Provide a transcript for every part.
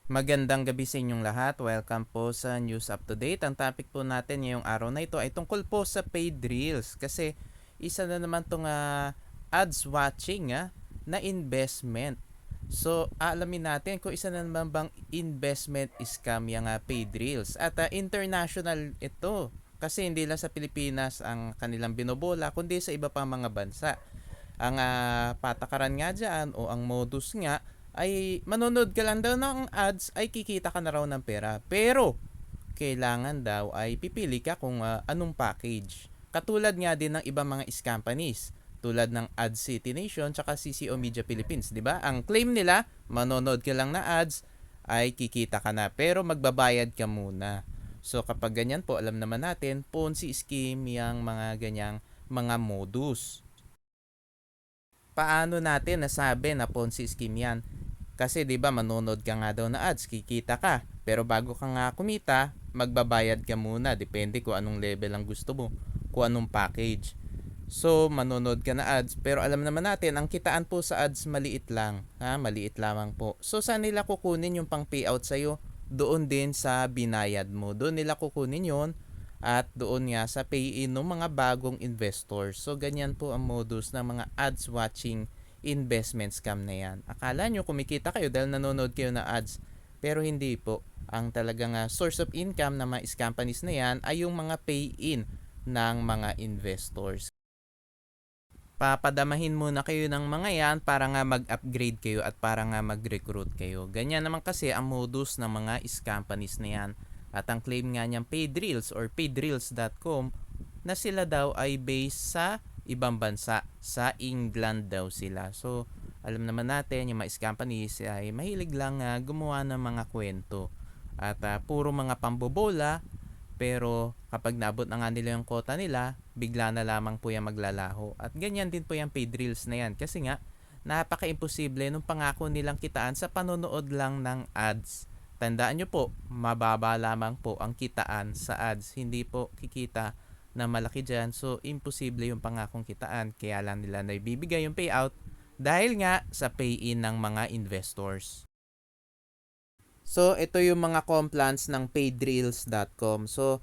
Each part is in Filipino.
Magandang gabi sa inyong lahat. Welcome po sa News Up to Date. Ang topic po natin ngayong araw na ito ay tungkol po sa paid reels kasi isa na naman itong ads watching na investment. So, alamin natin kung isa na naman bang investment scam yung paid reels. At international ito kasi hindi lang sa Pilipinas ang kanilang binobola kundi sa iba pang mga bansa. Ang patakaran nga dyan o ang modus nga ay manonood ka lang daw ng ads ay kikita ka na raw ng pera. Pero kailangan daw ay pipili ka kung anong package. Katulad nga din ng ibang mga companies tulad ng Ad City Nation tsaka CCO Media Philippines, 'di ba? Ang claim nila, manonood ka lang na ads ay kikita ka na pero magbabayad ka muna. So kapag ganyan po, alam naman natin, Ponzi scheme yung mga ganyang mga modus. Paano natin nasabi na Ponzi scheme yan? Kasi 'di ba manonood ka nga daw na ads, kikita ka. Pero bago ka nga kumita, magbabayad ka muna, depende kung anong level ang gusto mo, kung anong package. So, manonood ka na ads, pero alam naman natin ang kitaan po sa ads maliit lang, maliit lamang po. So, saan nila kukunin yung pang payout sa iyo? Doon din sa binayad mo. Doon nila kukunin 'yon at doon nga sa pay-in ng mga bagong investors. So, ganyan po ang modus ng mga ads watching investment scam na yan. Akala nyo kumikita kayo dahil nanonood kayo na ads. Pero hindi po. Ang talagang source of income ng mga companies na yan ay yung mga pay-in ng mga investors. Papadamahin muna kayo ng mga yan para nga mag-upgrade kayo at para nga mag-recruit kayo. Ganyan naman kasi ang modus ng mga companies na yan. At ang claim nga niyang paidreels or paidreels.com na sila daw ay based sa ibang bansa. Sa England daw sila. So, alam naman natin yung mga companies ay mahilig lang gumawa ng mga kwento. At puro mga pambobola. Pero kapag naabot na nga nila yung quota nila, bigla na lamang po yung maglalaho. At ganyan din po yung paid reels na yan. Kasi nga, napaka-imposible nung pangako nilang kitaan sa panonood lang ng ads. Tandaan nyo po, mababa lamang po ang kitaan sa ads. Hindi po kikita na malaki dyan. So, imposible yung pangakong kitaan. Kaya lang nila na ibibigay yung payout dahil nga sa pay-in ng mga investors. So, ito yung mga compliance ng paidreels.com. So,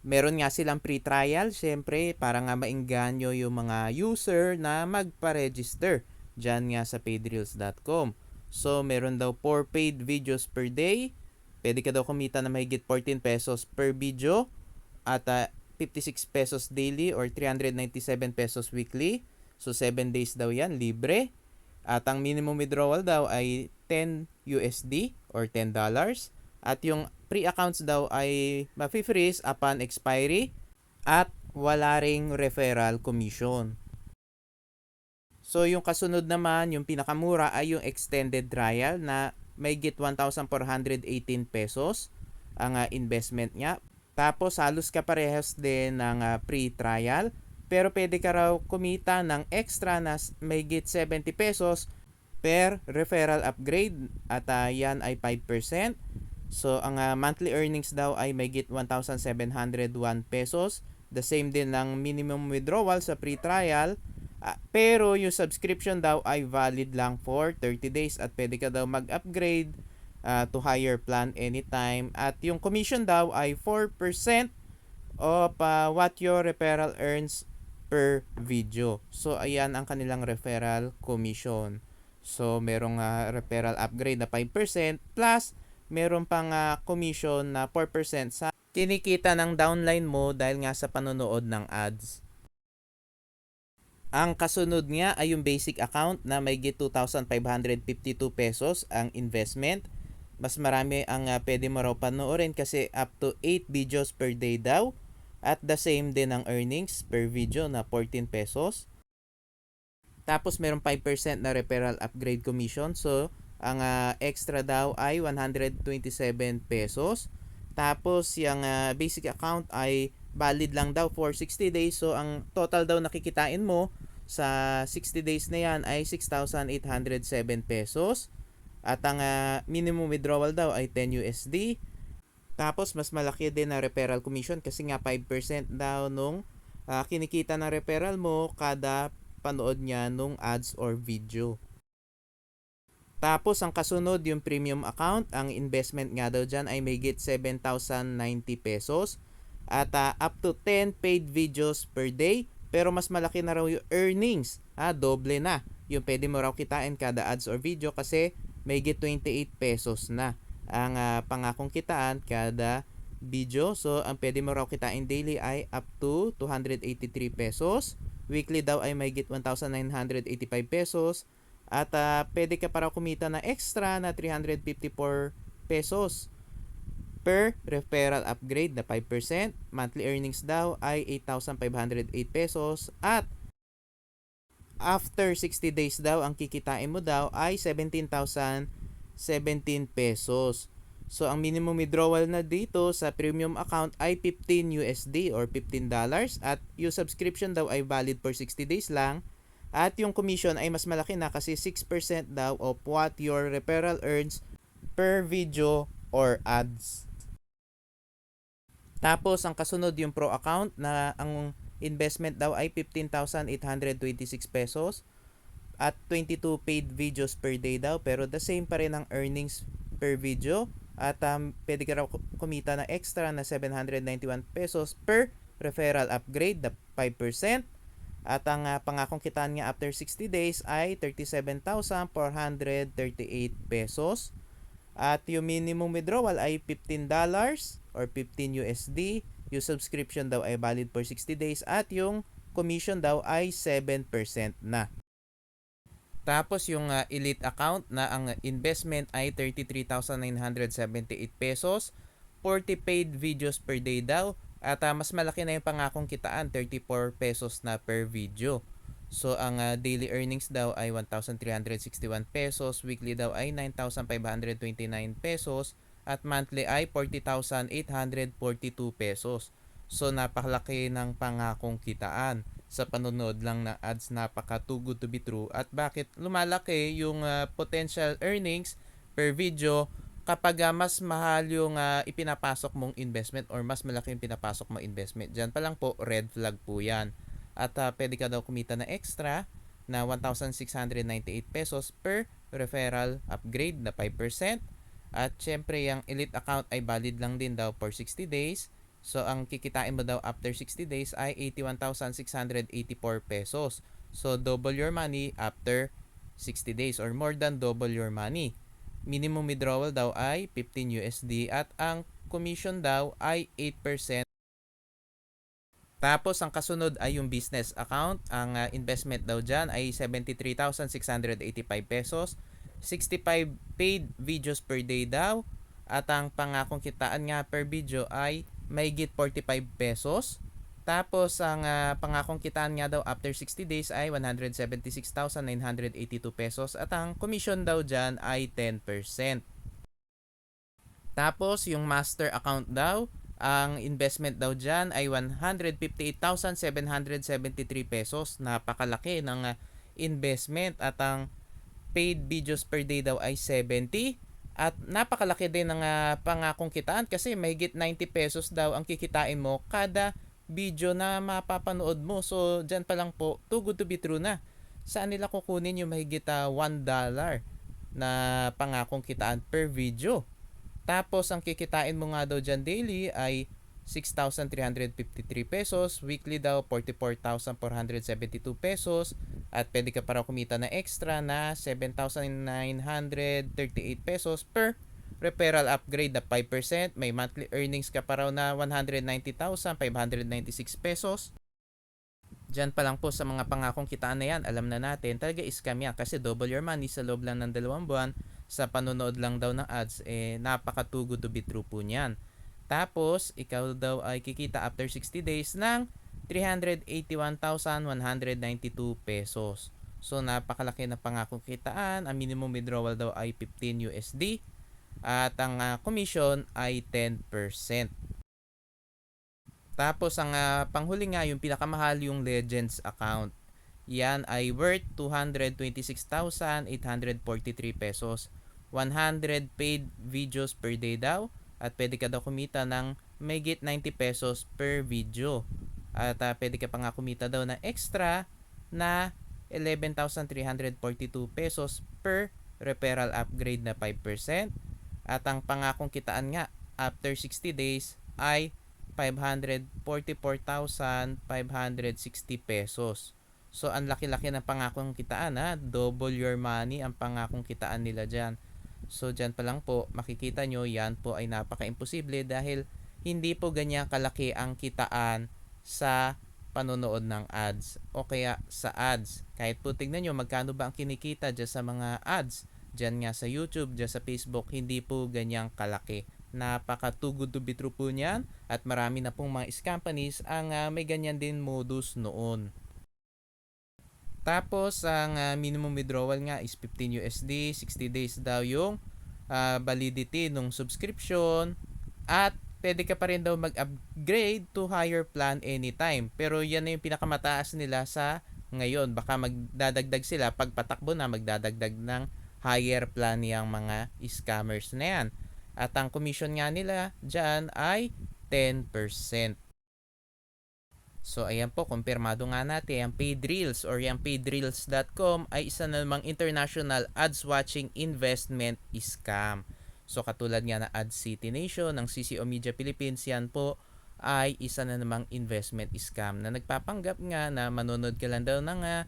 meron nga silang free trial, syempre, para nga maengganyo yung mga user na magpa-register dyan nga sa paidreels.com. So, meron daw 4 paid videos per day. Pwede ka daw kumita na mahigit 14 pesos per video at 56 pesos daily or 397 pesos weekly. So, 7 days daw yan, libre. At ang minimum withdrawal daw ay 10 USD or $10. At yung pre-accounts daw ay mafi-freeze upon expiry at wala ring referral commission. So yung kasunod naman, yung pinakamura ay yung extended trial na may get 1,418 pesos ang investment niya. Tapos halos kaparehas din ng pre-trial. Pero pwede ka raw kumita ng extra na may get 70 pesos per referral upgrade at yan ay 5%. So ang monthly earnings daw ay may get 1,701 pesos. The same din ng minimum withdrawal sa pre-trial. Pero yung subscription daw ay valid lang for 30 days at pwede ka daw mag-upgrade to higher plan anytime. At yung commission daw ay 4% of what your referral earns per video. So, ayan ang kanilang referral commission. So, merong referral upgrade na 5% plus meron pang commission na 4% sa kinikita ng downline mo dahil nga sa panonood ng ads. Ang kasunod nga ay yung basic account na may 2,552 pesos ang investment. Mas marami ang pwede mo raw panoorin kasi up to 8 videos per day daw. At the same din ang earnings per video na 14 pesos. Tapos meron 5% na referral upgrade commission. So, ang extra daw ay 127 pesos. Tapos, yung basic account ay valid lang daw for 60 days. So, ang total daw nakikitain mo sa 60 days na yan ay 6,807 pesos. At ang minimum withdrawal daw ay 10 USD. Tapos, mas malaki din na referral commission kasi nga 5% daw nung kinikita ng referral mo kada panood niya nung ads or video. Tapos ang kasunod yung premium account, ang investment nga daw dyan ay may get 7,090 pesos at up to 10 paid videos per day, pero mas malaki na raw yung earnings, doble na yung pwede mo raw kitain kada ads or video kasi may get 28 pesos na ang pangakong kitaan kada video. So ang pwede mo raw kitain daily ay up to 283 pesos, weekly daw ay may get 1,985 pesos, at pwede ka para kumita na extra na 354 pesos per referral upgrade na 5%. Monthly earnings daw ay 8,508 pesos at after 60 days daw ang kikitain mo daw ay 17,017 pesos. So ang minimum withdrawal na dito sa premium account ay 15 USD or $15 at yung subscription daw ay valid for 60 days lang. At yung commission ay mas malaki na kasi 6% daw of what your referral earns per video or ads. Tapos ang kasunod yung pro account na ang investment daw ay 15,826 pesos at 22 paid videos per day daw, pero the same pa rin ang earnings per video at pwede ka raw kumita na extra na 791 pesos per referral upgrade na 5%. At ang pangakong kitaan niya after 60 days ay 37,438 pesos. At yung minimum withdrawal ay $15 or 15 USD. Yung subscription daw ay valid for 60 days at yung commission daw ay 7% na. Tapos yung elite account na ang investment ay 33,978 pesos, 40 paid videos per day daw. At mas malaki na yung pangakong kitaan, 34 pesos na per video. So ang daily earnings daw ay 1,361 pesos, weekly daw ay 9,529 pesos, at monthly ay 40,842 pesos. So napakalaki ng pangakong kitaan sa panonood lang ng ads, napaka too good to be true. At bakit lumalaki yung potential earnings per video kapag mas mahal yung ipinapasok mong investment or mas malaki yung pinapasok mong investment? Diyan pa lang po, red flag po yan. At pwede ka daw kumita na extra na 1,698 pesos per referral upgrade na 5%. At syempre yung elite account ay valid lang din daw for 60 days. So ang kikitain mo daw after 60 days ay 81,684 pesos. So double your money after 60 days or more than double your money. Minimum withdrawal daw ay 15 USD at ang commission daw ay 8%. Tapos ang kasunod ay yung business account. Ang investment daw dyan ay 73,685 pesos, 65 paid videos per day daw, at ang pangakong kitaan nga per video ay may git 45 pesos. Tapos ang pangakong kitaan nga daw after 60 days ay 176,982 pesos at ang commission daw dyan ay 10%. Tapos yung master account daw, ang investment daw dyan ay 158,773 pesos. Napakalaki ng investment at ang paid videos per day daw ay 70. At napakalaki din ng pangakong kitaan kasi mahigit 90 pesos daw ang kikitain mo kada video na mapapanood mo. So, dyan pa lang po, too good to be true na. Saan nila kukunin yung mahigit $1 na pangakong kitaan per video? Tapos, ang kikitain mo nga daw dyan daily ay 6,353 pesos. Weekly daw, 44,472 pesos. At pwede ka para kumita na extra na 7,938 pesos per referral upgrade na 5%. May monthly earnings ka pa raw na 190,596 pesos. Diyan pa lang po sa mga pangakong kitaan na yan, alam na natin, talaga scam yan kasi double your money sa loob lang ng 2 buwan sa panonood lang daw ng ads. Napaka too good to be true po niyan. Tapos, ikaw daw ay kikita after 60 days ng 381,192 pesos. So, napakalaki na pangakong kitaan. Ang minimum withdrawal daw ay 15 USD. At ang commission ay 10%. Tapos, ang panghuli nga, yung pinakamahal yung Legends account. Yan ay worth 226,843 pesos. 100 paid videos per day daw. At pwede ka daw kumita ng mahigit 90 pesos per video. At pwede ka pa nga kumita daw na extra na 11,342 pesos per referral upgrade na 5%, at ang pangakong kitaan nga after 60 days ay 544,560 pesos. So, ang laki-laki ng pangakong kitaan ha. Double your money ang pangakong kitaan nila dyan. So, dyan pa lang po, makikita nyo, yan po ay napaka-imposible dahil hindi po ganyan kalaki ang kitaan sa panonood ng ads o kaya sa ads. Kahit po tignan nyo magkano ba ang kinikita dyan sa mga ads, dyan nga sa YouTube, dyan sa Facebook, hindi po ganyang kalaki. Napaka too good to be true po niyan at marami na pong mga companies ang may ganyan din modus noon. Tapos ang minimum withdrawal nga is 15 USD, 60 days daw yung validity ng subscription at pwede ka pa rin daw mag-upgrade to higher plan anytime. Pero yan na yung pinakamataas nila sa ngayon. Baka magdadagdag sila pag patakbo na magdadagdag ng higher plan yung mga scammers na yan. At ang commission nga nila dyan ay 10%. So ayan po, kumpirmado nga natin, ang PaidReels or yung paidreels.com ay isa na namang international ads watching investment scam. So katulad nga na Ads City Nation ng CCO Media Philippines, yan po ay isa na namang investment scam na nagpapanggap nga na manonood ka lang daw ng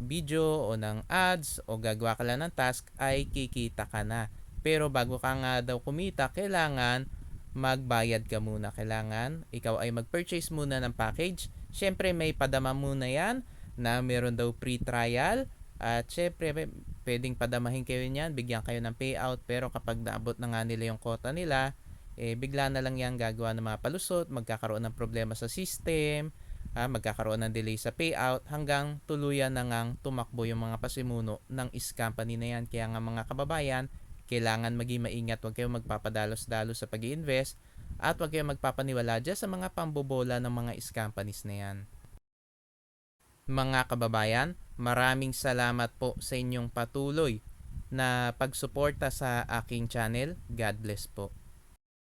video o ng ads o gagawa ka lang ng task ay kikita ka na. Pero bago ka nga daw kumita, kailangan magbayad ka muna. Kailangan ikaw ay mag-purchase muna ng package. Syempre may padama muna yan na meron daw free trial. At syempre pwedeng padamahin kayo niyan, bigyan kayo ng payout. Pero kapag naabot na nga nila yung quota nila, bigla na lang yan gagawa ng mga palusot, magkakaroon ng problema sa system, magkakaroon ng delay sa payout, hanggang tuluyan na ngang tumakbo yung mga pasimuno ng company na yan. Kaya nga mga kababayan, kailangan maging maingat, huwag kayong magpapadalos-dalos sa pag-i-invest at huwag kayong magpapaniwala dyan sa mga pambobola ng mga companies na yan. Mga kababayan, maraming salamat po sa inyong patuloy na pagsuporta sa aking channel. God bless po.